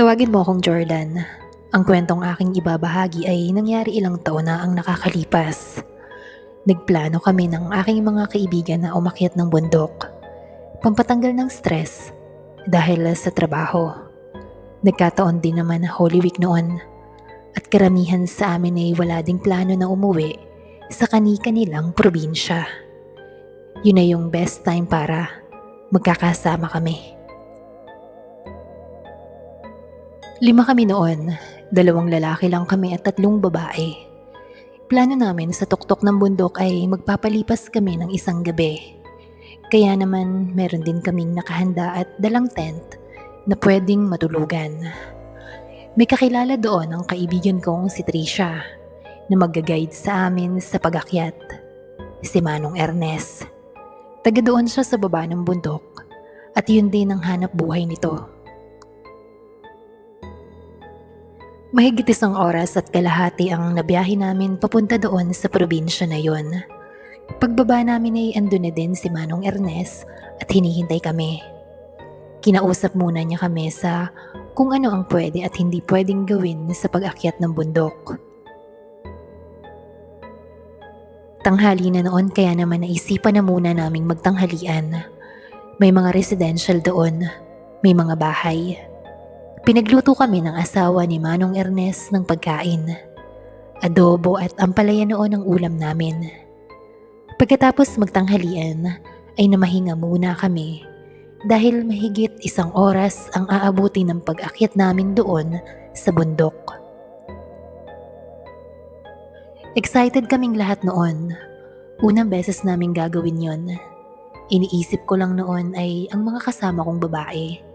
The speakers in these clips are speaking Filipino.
Tawagin mo akong Jordan. Ang kwentong aking ibabahagi ay nangyari ilang taon na ang nakakalipas. Nagplano kami ng aking mga kaibigan na umakyat ng bundok. Pampatanggal ng stress dahil sa trabaho. Nagkataon din naman na Holy Week noon at karamihan sa amin ay wala ding plano na umuwi sa kani-kanilang probinsya. Yun na yung best time para magkakasama kami. 5 kami noon, 2 lalaki lang kami at 3 babae. Plano namin sa tuktok ng bundok ay magpapalipas kami ng isang gabi. Kaya naman meron din kaming nakahanda at dalang tent na pwedeng matulugan. May kakilala doon ang kaibigan kong si Trisha na mag-guide sa amin sa pag-akyat. Si Manong Ernest. Taga doon siya sa baba ng bundok at yun din ang hanap buhay nito. Mahigit 1 oras at kalahati ang nabiyahe namin papunta doon sa probinsya na yon. Pagbaba namin ay andun na din si Manong Ernest at hinihintay kami. Kinausap muna niya kami sa kung ano ang pwede at hindi pwedeng gawin sa pag-akyat ng bundok. Tanghali na noon kaya naman naisipan na muna naming magtanghalian. May mga residential doon, may mga bahay. Pinagluto kami ng asawa ni Manong Ernest ng pagkain. Adobo at ampalaya noon ang ulam namin. Pagkatapos magtanghalian ay namahinga muna kami dahil mahigit 1 oras ang aabuti ng pag-akyat namin doon sa bundok. Excited kaming lahat noon. Unang beses naming gagawin yon. Iniisip ko lang noon ay ang mga kasama kong babae.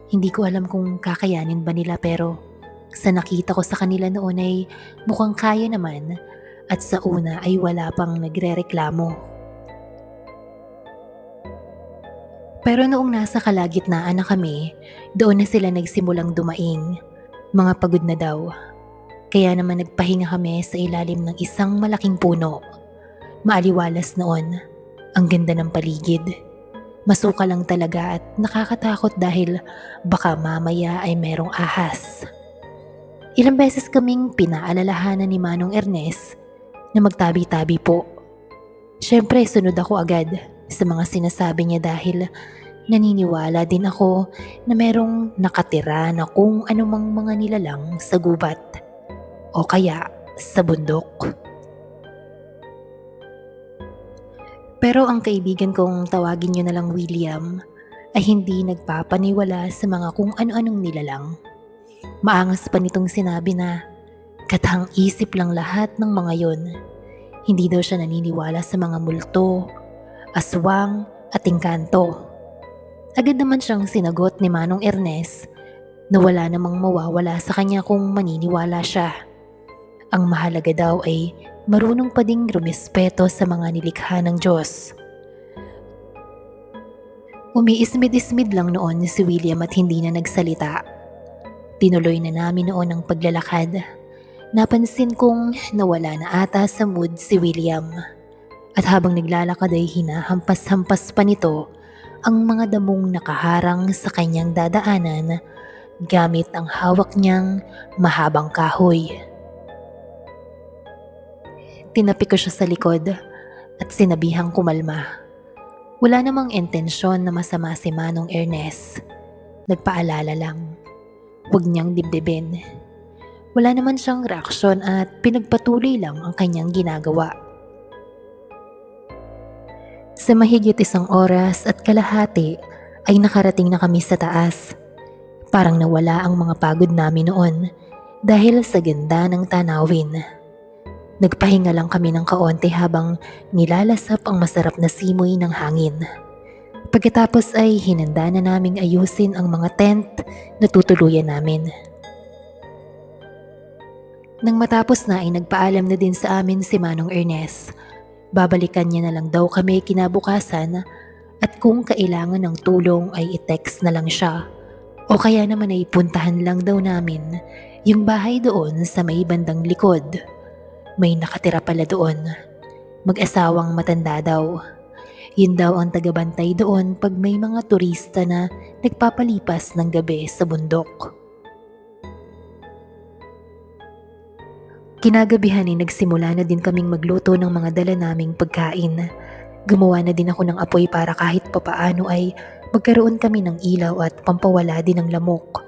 Hindi ko alam kung kakayanin ba nila pero sa nakita ko sa kanila noon ay mukhang kaya naman at sa una ay wala pang nagrereklamo. Pero noong nasa kalagitnaan na kami, doon na sila nagsimulang dumaing. Mga pagod na daw. Kaya naman nagpahinga kami sa ilalim ng isang malaking puno. Maaliwalas noon. Ang ganda ng paligid. Masuka lang talaga at nakakatakot dahil baka mamaya ay merong ahas. Ilang beses kaming pinaalalahanan ni Manong Ernest na magtabi-tabi po. Siyempre sunod ako agad sa mga sinasabi niya dahil naniniwala din ako na merong nakatira na kung anumang mga nilalang sa gubat o kaya sa bundok. Pero ang kaibigan kong tawagin niyo na lang William ay hindi nagpapaniwala sa mga kung ano-anong nilalang. Maangas pa nitong sinabi na katang isip lang lahat ng mga yon. Hindi daw siya naniniwala sa mga multo, aswang at engkanto. Agad naman siyang sinagot ni Manong Ernest na wala namang mawawala sa kanya kung maniniwala siya. Ang mahalaga daw ay marunong pa ding rumispeto sa mga nilikha ng Diyos. Umiismid-ismid lang noon si William at hindi na nagsalita. Tinuloy na namin noon ang paglalakad. Napansin kong nawala na ata sa mood si William. At habang naglalakad ay hinahampas-hampas pa nito ang mga damong nakaharang sa kanyang dadaanan gamit ang hawak niyang mahabang kahoy. Tinapi ko siya sa likod at sinabihang kumalma. Wala namang intensyon na masama si Manong Ernest. Nagpaalala lang. Huwag niyang dibdibin. Wala naman siyang reaksyon at pinagpatuloy lang ang kanyang ginagawa. Sa mahigit 1 oras at kalahati ay nakarating na kami sa taas. Parang nawala ang mga pagod namin noon dahil sa ganda ng tanawin. Nagpahinga lang kami ng kaunti habang nilalasap ang masarap na simoy ng hangin. Pagkatapos ay hinanda na naming ayusin ang mga tent na tutuluyan namin. Nang matapos na ay nagpaalam na din sa amin si Manong Ernest. Babalikan niya na lang daw kami kinabukasan at kung kailangan ng tulong ay i-text na lang siya. O kaya naman ay puntahan lang daw namin yung bahay doon sa may bandang likod. May nakatira pala doon. Mag-asawang matanda daw. Yun daw ang tagabantay doon pag may mga turista na nagpapalipas ng gabi sa bundok. Kinagabihan ay nagsimula na din kaming magluto ng mga dala naming pagkain. Gumawa na din ako ng apoy para kahit papaano ay magkaroon kami ng ilaw at pampawala din ng lamok.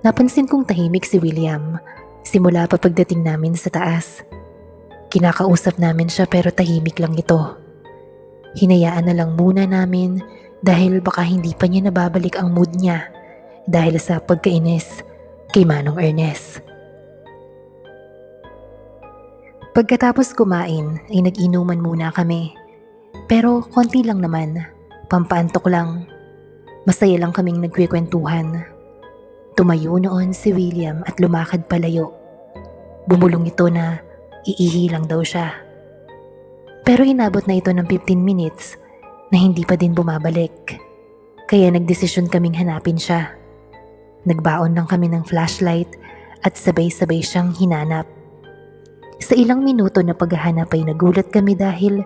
Napansin kong tahimik si William simula pa pagdating namin sa taas. Kinakausap namin siya pero tahimik lang ito. Hinayaan na lang muna namin dahil baka hindi pa niya nababalik ang mood niya dahil sa pagkainis kay Manong Ernest. Pagkatapos kumain ay nag-inuman muna kami. Pero konti lang naman, pampaantok lang. Masaya lang kaming nagkwekwentuhan. Tumayo noon si William at lumakad palayo. Bumulong ito na iihi lang daw siya. Pero inabot na ito ng 15 minutes na hindi pa din bumabalik. Kaya nagdesisyon kaming hanapin siya. Nagbaon lang kami ng flashlight at sabay-sabay siyang hinanap. Sa ilang minuto na paghahanap ay nagulat kami dahil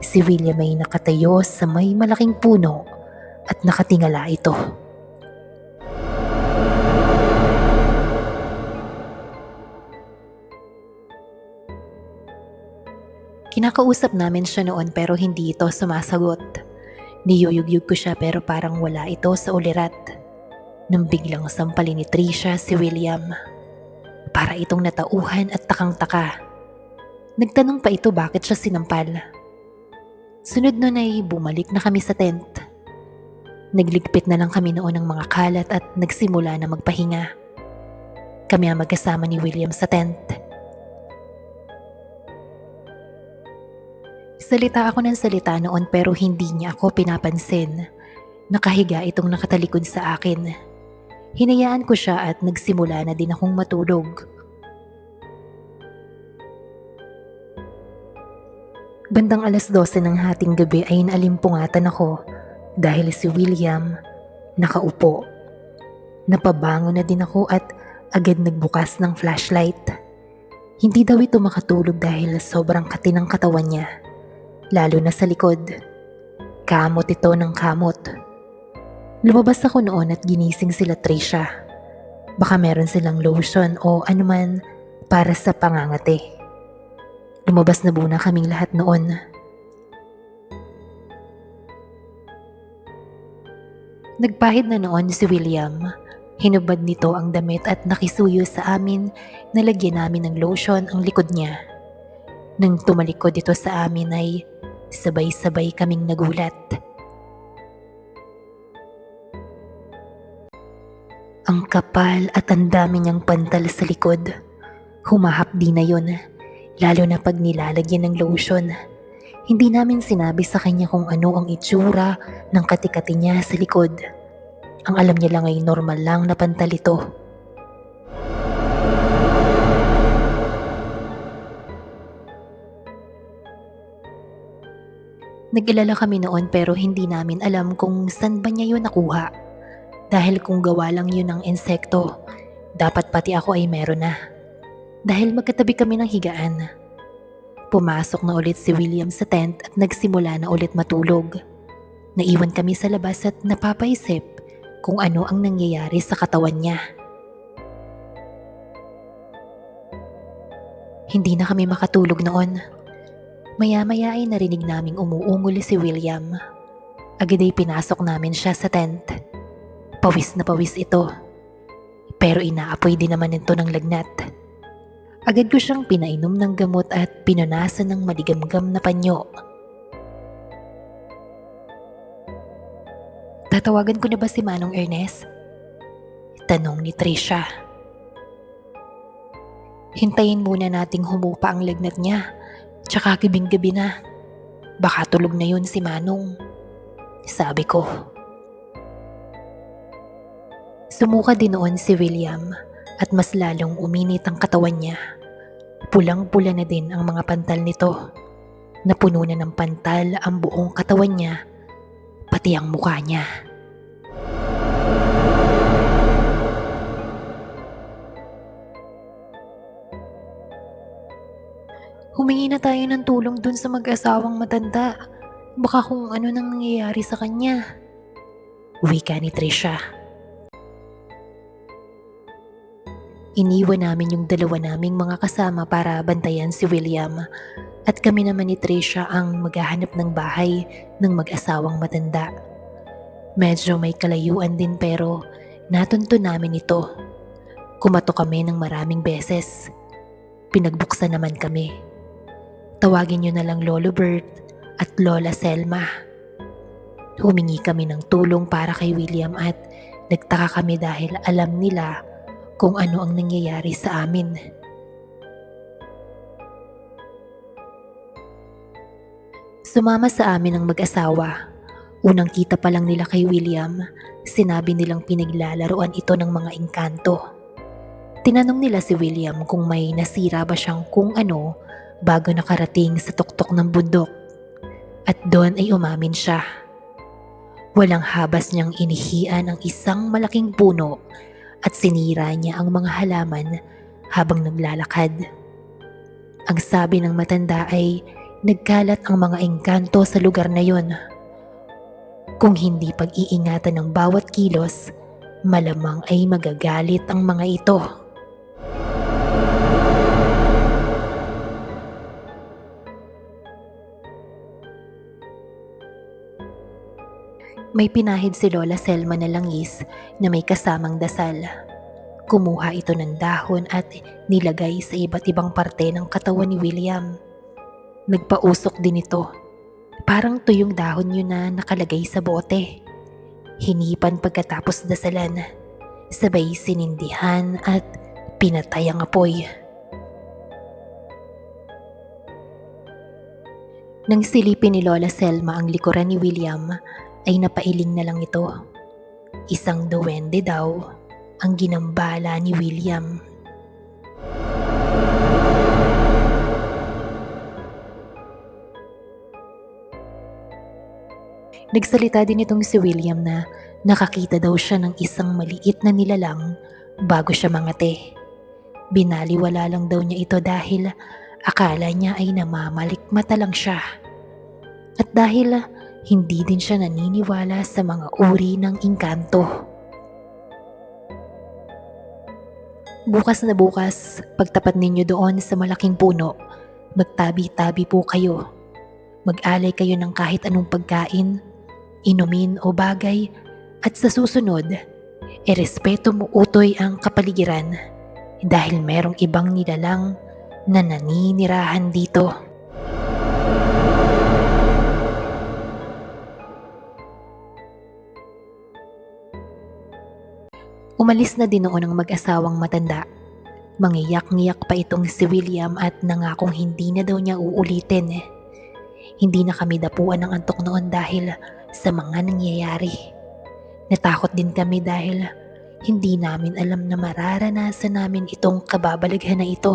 si William ay nakatayo sa may malaking puno at nakatingala ito. Kinakausap namin siya noon pero hindi ito sumasagot. Niyuyugyug ko siya pero parang wala ito sa ulirat. Nang biglang sampalin ni Trisha si William. Para itong natauhan at takang-taka. Nagtanong pa ito bakit siya sinampal. Sunod nun ay bumalik na kami sa tent. Nagligpit na lang kami noon ng mga kalat at nagsimula na magpahinga. Kami ang magkasama ni William sa tent. Salita ako ng salita noon pero hindi niya ako pinapansin. Nakahiga itong nakatalikod sa akin. Hinayaan ko siya at nagsimula na din akong matulog. Bandang 12:00 ng hating gabi ay naalimpungatan ako dahil si William nakaupo. Napabango na din ako at agad nagbukas ng flashlight. Hindi daw ito makatulog dahil sobrang kati ng katawan niya, lalo na sa likod. Kamot ito ng kamot. Lumabas ako noon at ginising sila Trisha. Baka meron silang lotion o anuman para sa pangangati. Lumabas na muna kaming lahat noon. Nagpahid na noon si William. Hinubad nito ang damit at nakisuyo sa amin na lagyan namin ng lotion ang likod niya. Nang tumalikod ito sa amin ay sabay-sabay kaming nagulat. Ang kapal at ang dami niyang pantal sa likod. Humahapdi na yun, lalo na pag nilalagyan ng lotion. Hindi namin sinabi sa kanya kung ano ang itsura ng katikati niya sa likod. Ang alam niya lang ay normal lang na pantal ito. Nag-alala kami noon pero hindi namin alam kung saan ba niya yun nakuha. Dahil kung gawa lang yun ng insekto, dapat pati ako ay meron na. Dahil magkatabi kami ng higaan. Pumasok na ulit si William sa tent at nagsimula na ulit matulog. Naiwan kami sa labas at napapaisip kung ano ang nangyayari sa katawan niya. Hindi na kami makatulog noon. Maya-maya ay narinig naming umuungol si William. Agad ay pinasok namin siya sa tent. Pawis na pawis ito. Pero inaapoy din naman ito ng lagnat. Agad ko siyang pinainom ng gamot at pinunasan ng maligamgam na panyo. Tatawagan ko na ba si Manong Ernest? Tanong ni Trisha. Hintayin muna nating humupa ang lagnat niya. Tsaka gabing-gabi na. Baka tulog na yun si Manong. Sabi ko. Sumuka din noon si William at mas lalong uminit ang katawan niya. Pulang-pula na din ang mga pantal nito. Napuno na ng pantal ang buong katawan niya, pati ang mukha niya. Humingi na tayo ng tulong dun sa mag-asawang matanda. Baka kung ano nang nangyayari sa kanya. Wika ni Trisha. Iniwan namin yung dalawa naming mga kasama para bantayan si William at kami naman ni Tricia ang maghahanap ng bahay ng mag-asawang matanda. Medyo may kalayuan din pero natunto namin ito. Kumato kami ng maraming beses. Pinagbuksan naman kami. Tawagin niyo na lang Lolo Bert at Lola Selma. Humingi kami ng tulong para kay William at nagtaka kami dahil alam nila kung ano ang nangyayari sa amin. Sumama sa amin ang mag-asawa. Unang kita pa lang nila kay William, sinabi nilang pinaglalaroan ito ng mga engkanto. Tinanong nila si William kung may nasira ba siyang kung ano bago nakarating sa tuktok ng bundok. At doon ay umamin siya. Walang habas niyang inihian ang isang malaking puno at sinira niya ang mga halaman habang naglalakad. Ang sabi ng matanda ay nagkalat ang mga engkanto sa lugar na yon. Kung hindi pag-iingatan ng bawat kilos, malamang ay magagalit ang mga ito. May pinahid si Lola Selma na langis na may kasamang dasal. Kumuha ito ng dahon at nilagay sa iba't ibang parte ng katawan ni William. Nagpausok din ito. Parang tuyong dahon yun na nakalagay sa bote. Hinipan pagkatapos dasalan. Sabay sinindihan at pinatay ang apoy. Nang silipin ni Lola Selma ang likuran ni William, ay napailing na lang ito. Isang duwende daw ang ginambala ni William. Nagsalita din itong si William na nakakita daw siya ng isang maliit na nilalang bago siya mangate. Binaliwala lang daw niya ito dahil akala niya ay namamalikmata lang siya. At dahil hindi din siya naniniwala sa mga uri ng engkanto. Bukas na bukas, pagtapat ninyo doon sa malaking puno, magtabi-tabi po kayo. Mag-alay kayo ng kahit anong pagkain, inumin o bagay at sa susunod, irespeto mo utoy ang kapaligiran dahil merong ibang nilalang na naninirahan dito. Umalis na din noon ang mag-asawang matanda. Mangiyak-ngiyak pa itong si William at nangakong hindi na daw niya uulitin. Hindi na kami dapuan ng antok noon dahil sa mga nangyayari. Natakot din kami dahil hindi namin alam na mararanasan namin itong kababalaghan na ito.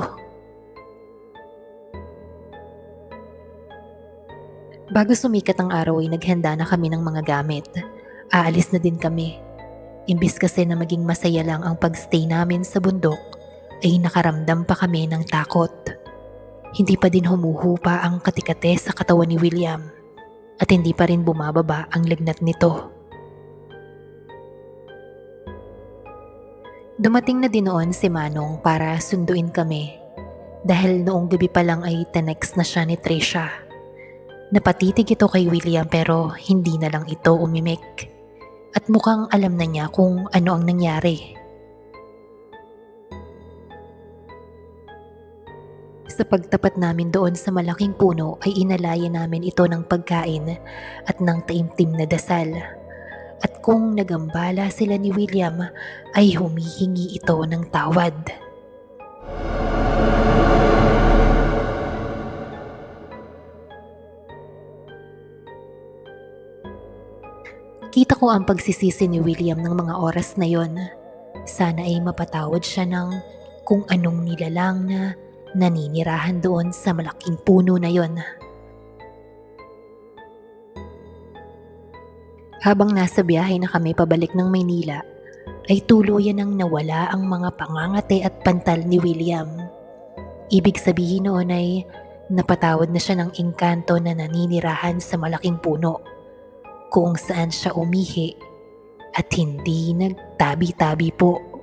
Bago sumikat ang araw ay naghanda na kami ng mga gamit. Aalis na din kami. Imbis kasi na maging masaya lang ang pagstay namin sa bundok, ay nakaramdam pa kami ng takot. Hindi pa din humuhupa ang katikate sa katawan ni William at hindi pa rin bumababa ang lagnat nito. Dumating na din noon si Manong para sunduin kami dahil noong gabi pa lang ay tenext na siya ni Tricia. Napatitig ito kay William pero hindi na lang ito umimik. At mukhang alam na niya kung ano ang nangyari. Sa pagtapat namin doon sa malaking puno ay inalaya namin ito ng pagkain at ng taimtim na dasal. At kung nagambala sila ni William ay humihingi ito ng tawad. Kita ko ang pagsisisi ni William ng mga oras na yon. Sana ay mapatawad siya ng kung anong nilalang na naninirahan doon sa malaking puno na yon. Habang nasa biyahe na kami pabalik ng Maynila, ay tuluyan nang nawala ang mga pangangate at pantal ni William. Ibig sabihin noon ay napatawad na siya ng engkanto na naninirahan sa malaking puno, kung saan siya umihi at hindi nagtabi-tabi po.